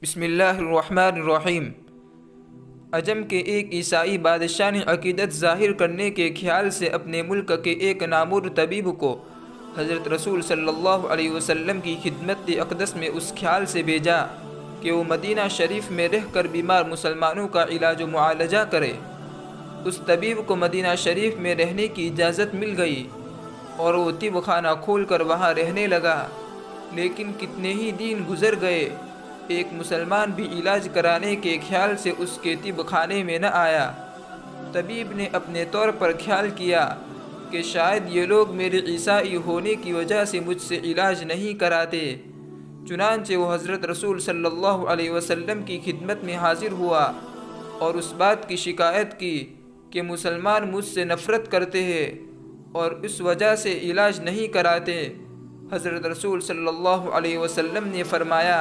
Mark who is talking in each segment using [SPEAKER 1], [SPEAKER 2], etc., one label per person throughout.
[SPEAKER 1] بسم اللہ الرحمن الرحیم۔ عجم کے ایک عیسائی بادشاہ نے عقیدت ظاہر کرنے کے خیال سے اپنے ملک کے ایک نامور طبیب کو حضرت رسول صلی اللہ علیہ وسلم کی خدمت اقدس میں اس خیال سے بھیجا کہ وہ مدینہ شریف میں رہ کر بیمار مسلمانوں کا علاج و معالجہ کرے۔ اس طبیب کو مدینہ شریف میں رہنے کی اجازت مل گئی اور وہ طب خانہ کھول کر وہاں رہنے لگا، لیکن کتنے ہی دن گزر گئے، ایک مسلمان بھی علاج کرانے کے خیال سے اس کے طب خانے میں نہ آیا۔ طبیب نے اپنے طور پر خیال کیا کہ شاید یہ لوگ میرے عیسائی ہونے کی وجہ سے مجھ سے علاج نہیں کراتے، چنانچہ وہ حضرت رسول صلی اللہ علیہ وسلم کی خدمت میں حاضر ہوا اور اس بات کی شکایت کی کہ مسلمان مجھ سے نفرت کرتے ہیں اور اس وجہ سے علاج نہیں کراتے۔ حضرت رسول صلی اللہ علیہ وسلم نے فرمایا،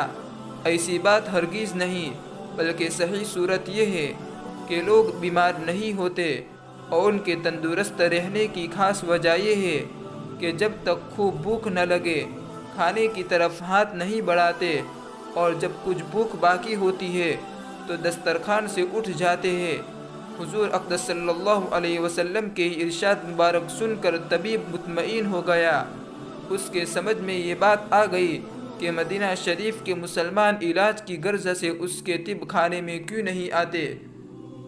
[SPEAKER 1] ایسی بات ہرگز نہیں، بلکہ صحیح صورت یہ ہے کہ لوگ بیمار نہیں ہوتے اور ان کے تندرست رہنے کی خاص وجہ یہ ہے کہ جب تک خوب بھوک نہ لگے کھانے کی طرف ہاتھ نہیں بڑھاتے، اور جب کچھ بھوک باقی ہوتی ہے تو دسترخوان سے اٹھ جاتے ہیں۔ حضور اقدس صلی اللہ علیہ وسلم کے ارشاد مبارک سن کر طبیب مطمئن ہو گیا۔ اس کے سمجھ میں یہ بات آ گئی کہ مدینہ شریف کے مسلمان علاج کی غرض سے اس کے طب خانے میں کیوں نہیں آتے۔